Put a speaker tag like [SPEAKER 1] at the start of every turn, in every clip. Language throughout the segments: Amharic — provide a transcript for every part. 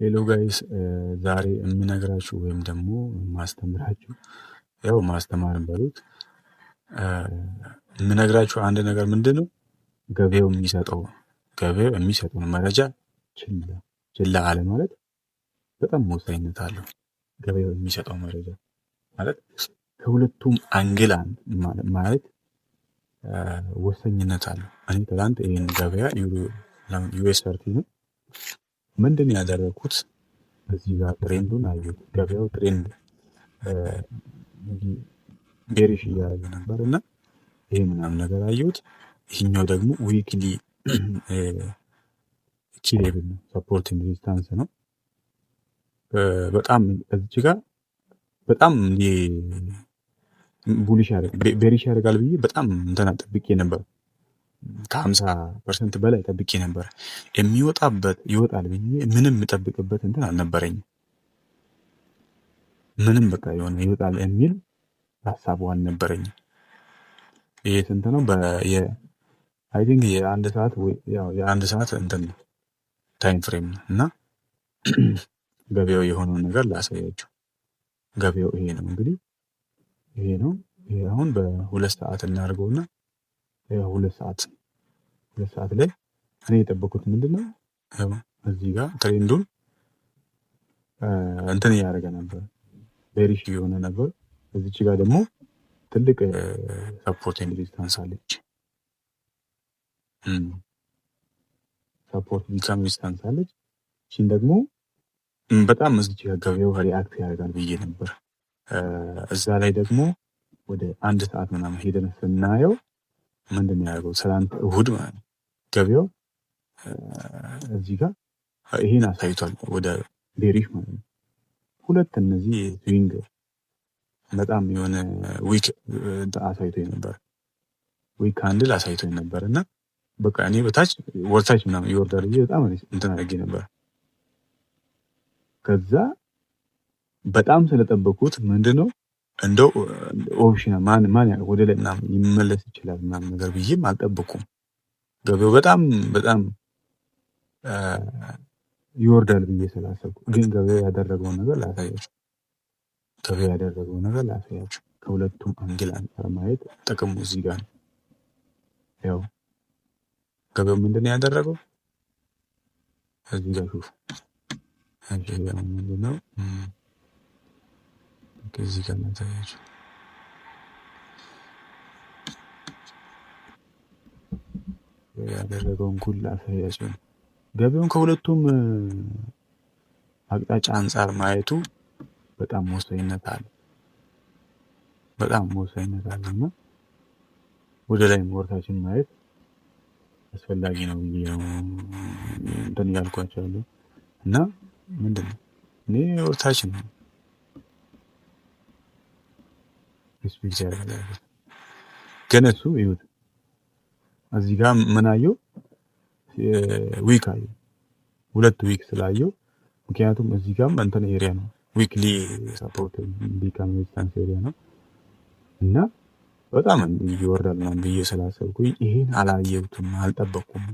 [SPEAKER 1] ሄሎ ጋይስ ዛሬ የምነግራችሁ ወይም ደግሞ ማስተምራችሁ ያው ማስተማርን በሉት የምነግራችሁ አንድ ነገር ምንድነው ገበያው የሚሰጠውን መረጃ ችላ አለ ማለት በጣም ወሳኝነት አለው። ገበያው የሚሰጠው መረጃ ማለት ከሁለቱም አንግል ማለት ወሳኝነት አለው። እኔ ትናንት ይሄን ገበያ ዩኤስአርቲ ነው ምንድን ያደረኩት እዚህ ጋር ትሬንዱን አየሁት። ገበያው ትሬንድ ቤሪሽ እያደረገ ነበር እና ይሄ ምናምን ነገር አየሁት። ይህኛው ደግሞ ዊክሊ ኪሌብል ነው፣ ሰፖርት ሬዚስታንስ ነው። በጣም እዚህ ጋር በጣም ቡሊሽ ቤሪሽ ያደርጋል ብዬ በጣም እንትና ጠብቄ ነበር። ከ50% በላይ ጠብቄ ነበር። ይወጣል ብዬ ምንም የምጠብቅበት እንትን አልነበረኝም። ምንም በቃ የሆነ ይወጣል የሚል ሀሳቡ አልነበረኝም። ይሄ ስንት ነው? አይ ቲንክ የአንድ ሰዓት እንትን ነው ታይም ፍሬም ነው እና ገበያው የሆነውን ነገር ላሳያችሁ። ገበያው ይሄ ነው እንግዲህ ይሄ ነው። ይሄ አሁን በ2 ሰዓት እናድርገውና ሁለት ሰዓት ላይ እኔ የጠበኩት ምንድነው እዚህ ጋር ትሬንዱን እንትን እያደረገ ነበር፣ ቤሪሽ የሆነ ነበር። እዚች ጋር ደግሞ ትልቅ ሰፖርት ኤንድ ሬዚስታንስ አለች። ሰፖርት ቢካም ሬዚስታንስ አለች። እቺን ደግሞ በጣም እዚች ጋር ገበያው ሪአክት ያደርጋል ብዬ ነበር። እዛ ላይ ደግሞ ወደ 1 ሰዓት ምናምን ሄደን ስናየው ምንድን ነው ያደረገው? ትናንት እሁድ ማለት ነው ገበያው እዚህ ጋር ይሄን አሳይቷል፣ ወደ ቤሪሽ ማለት ነው። ሁለት እነዚህ ስዊንግ በጣም የሆነ ዊክ አሳይቶኝ ነበር፣ ዊክ ካንድል አሳይቶኝ ነበር እና በቃ እኔ በታች ወርታች ምናምን ይወርዳል ብዬ በጣም እንትን አድርጌ ነበር። ከዛ በጣም ስለጠበኩት ምንድነው እንደው ኦፕሽን ማን ያለው ወደ ላይ ምናምን ይመለስ ይችላል ምናምን ነገር ብዬም አልጠበኩም። ገበያው በጣም ይወርዳል ብዬ ስላሰብኩ ግን ገበያው ያደረገውን ነገር ላሳያችሁ። ከሁለቱም አንግል አንጻር ማየት ጥቅሙ እዚህ ጋር ነው። ያው ገበያው ምንድነው ያደረገው? እዚህ ጋር ሹፍ ምንድነው እዚህ ጋር ላሳያችሁ። ያደረገውን ኩል ላሳያችሁ። ገበያውን ከሁለቱም አቅጣጫ አንጻር ማየቱ በጣም ወሳኝነት አለው። እና ወደ ላይ ወርታችን ማየት አስፈላጊ ነው ብዬ ነው እንትን እያልኳቸው ያለው እና ምንድን ነው እኔ ወርታችን ነው ስፒች ያደርጋል። ግን እሱ ይሁት እዚህ ጋር ምን አየው? ዊክ አየው፣ 2 ዊክ ስላየው፣ ምክንያቱም እዚህ ጋርም እንትን ኤሪያ ነው ዊክሊ ሰፖርት ቢካም ሬዚስታንስ ኤሪያ ነው እና በጣም ይወርዳል ምናምን ብዬ ስላሰብኩኝ ይሄን አላየሁትም፣ አልጠበቅኩም።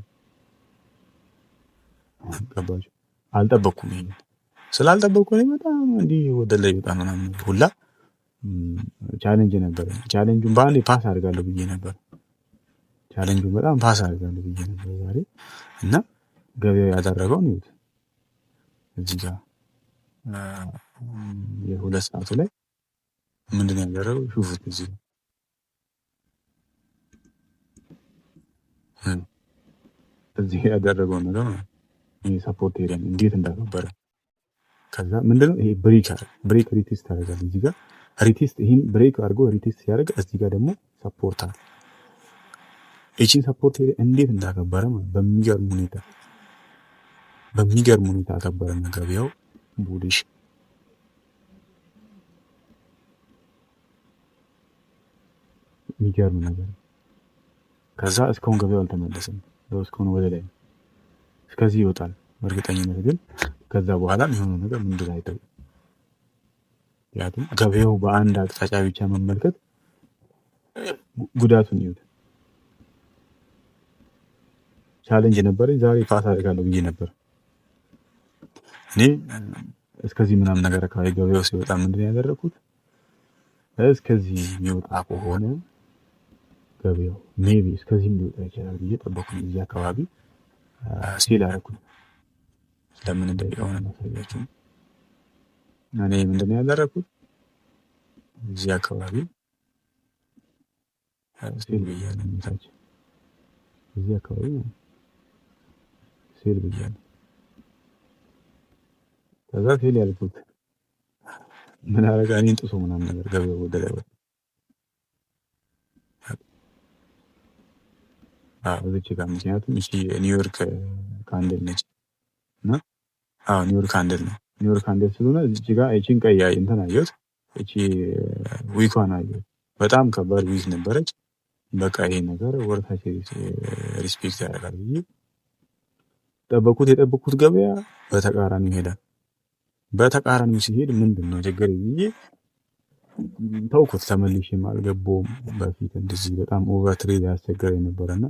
[SPEAKER 1] ይሄን ስላልጠበቅኩ ነው በጣም እንዲህ ወደ ላይ ይወጣ ምናምን ሁላ ቻሌንጅ ነበር። ቻሌንጁን በአንዴ ፓስ አድርጋለሁ ብዬ ነበር። ዛሬ እና ገበያው ያደረገውን ይሁት እዚህ ጋር የ2 ሰዓቱ ላይ ምንድን ነው ያደረገው? ሹፉት እዚህ ያደረገውን ነገር ነው። ይሄ ሰፖርት ኤሪያ እንዴት እንዳከበረ ከዛ ምንድነው ይሄ ብሬክ ሪቴስት ያደርጋል። እዚህ ጋር ሪቴስት ይሄን ብሬክ አድርጎ ሪቴስት ሲያደርግ እዚህ ጋር ደግሞ ሰፖርት አለ። እቺን ሰፖርት ኤሪያ እንዴት እንዳከበረ በሚገርም ሁኔታ አከበረና ገበያው ቡሊሽ የሚገርም ነገር። ከዛ እስካሁን ገበያው አልተመለሰም። እስካሁን ወደ ላይ እስከዚህ ይወጣል በእርግጠኝነት። ግን ከዛ በኋላ የሚሆነው ነገር ምንድን ነው አይተው። ምክንያቱም ገበያው በአንድ አቅጣጫ ብቻ መመልከት ጉዳቱን ይሁት። ቻሌንጅ ነበረኝ ዛሬ ፓስ አደርጋለሁ ብዬ ነበር እኔ እስከዚህ ምናምን ነገር አካባቢ ገበያው ሲወጣ ምንድን ያደረኩት እስከዚህ የሚወጣ ከሆነ ገበያው ሜቢ እስከዚህም ሊወጣ ይችላል ብዬ ጠበኩኝ። እዚህ አካባቢ ሲል አደረኩኝ። ለምን እንደሆነ ማሳያችሁ። እኔ ምንድን ያደረኩት እዚህ አካባቢ ሲል ብያለሁ። ታች እዚህ አካባቢ ሲል ብያለሁ። ከዛ ሲል ያልኩት ምን አረጋ እኔን ጥሶ ምናምን ነገር ገበያው ወደ ላይ ወጣ። እዚች ጋር ምክንያቱም እሺ ኒውዮርክ ካንድል ነች እና ኒውዮርክ ካንድል ነው። ኒውዮርክ ካንድል ስለሆነ እዚች ጋር እቺን ቀይ እንትን አየሁት። እቺ ዊኳን አየሁት። በጣም ከባድ ዊክ ነበረች። በቃ ይሄ ነገር ወርታች ሪስፔክት ያደርጋል ብዬ የጠበኩት ገበያ በተቃራኒ ይሄዳል። በተቃራኒው ሲሄድ ምንድነው ችግር ብዬ ተውኩት። ተመልሼም አልገባውም። በፊት እንደዚህ በጣም ኦቨር ትሬድ ያስቸገረኝ ነበረና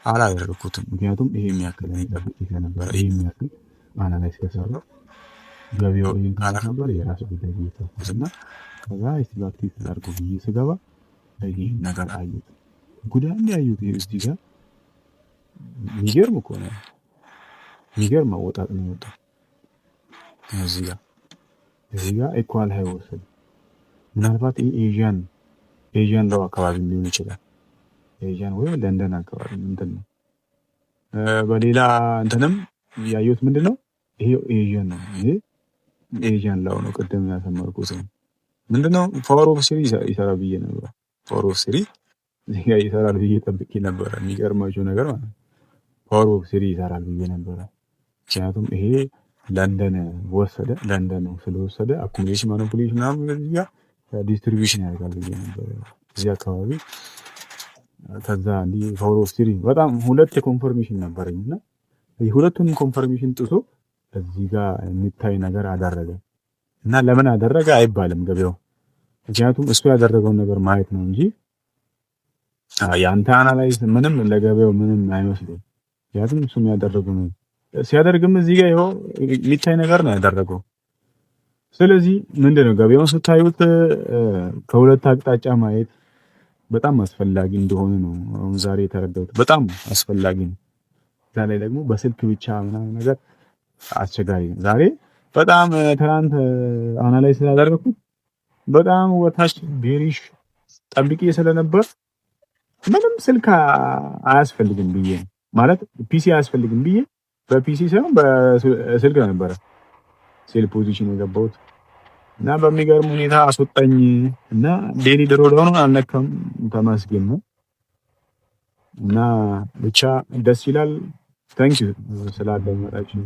[SPEAKER 1] አላደረኩትም። ምክንያቱም ይሄ የሚያክል እኔ ጠብቄ ስለነበረ ይሄ የሚያክል አናላይዝ ከሰራው ገበያው ይሄን ካላ ነበር የራሱ ጉዳይ ይተኩስ እና ከዛ ኢስቲባክቲቭ አድርጎ ብዬ ስገባ ይሄ ነገር አየሁት። ጉዳይ እንዲያዩት እዚህ ጋር የሚገርም እኮ ነው። የሚገርም አወጣጥ ነው የወጣው። እዚህ ጋር ኢኳል ሃይ ወሰድ ምናልባት ኤዥያን ለው አካባቢ ሊሆን ይችላል። ኤዥያን ወይ ለንደን አካባቢ እንትን ነው። በሌላ እንትንም ያየሁት ምንድነው ይሄ ኤዥያን ነው። ይሄ ኤዥያን ለው ነው። ቅድም ያሰመርኩት ምንድነው ፓወር ኦፍ ስሪ ይሰራል ብዬ ነበር። ፓወር ኦፍ ስሪ እዚህ ጋር ይሰራል ብዬ ጠብቄ ነበረ። የሚገርማችሁ ነገር ማለት ፓወር ኦፍ ስሪ ይሰራል ብዬ ነበረ። ምክንያቱም ይሄ ለንደን ወሰደ። ለንደን ስለወሰደ አኩሙሌሽን ማኒፑሌሽን ምናምን እዚህ ጋር ዲስትሪቢዩሽን ያደርጋል ብዬ ነበር እዚህ አካባቢ። ከዛ እንዲህ ፓወር ኦፍ ስሪ በጣም ሁለት የኮንፈርሜሽን ነበረኝ እና ሁለቱንም ኮንፈርሜሽን ጥሶ እዚህ ጋር የሚታይ ነገር አደረገ እና ለምን አደረገ አይባልም ገበያው። ምክንያቱም እሱ ያደረገውን ነገር ማየት ነው እንጂ የአንተ አናላይዝ ምንም ለገበያው ምንም አይመስልም። ምክንያቱም እሱ የሚያደርገው ነው ሲያደርግም እዚህ ጋር ይኸው የሚታይ ነገር ነው ያደረገው። ስለዚህ ምንድነው ገበያውን ስታዩት ከሁለት አቅጣጫ ማየት በጣም አስፈላጊ እንደሆነ ነው አሁን ዛሬ የተረዳሁት። በጣም አስፈላጊ ነው። እዛ ላይ ደግሞ በስልክ ብቻ ምናምን ነገር አስቸጋሪ ነው። ዛሬ በጣም ትናንት አናላይዝ ስላደረኩት በጣም ወታች ቤሪሽ ጠብቄ ስለነበር ምንም ስልክ አያስፈልግም ብዬ ማለት ፒሲ አያስፈልግም ብዬ በፒሲ ሳይሆን በስልክ ነበረ ሴል ፖዚሽን የገባሁት እና በሚገርም ሁኔታ አስወጣኝ እና ዴሊ ድሮዳውን አልነካም። ተመስገን ነው እና ብቻ ደስ ይላል። ታንክ ዩ ስላዳመጣችሁ።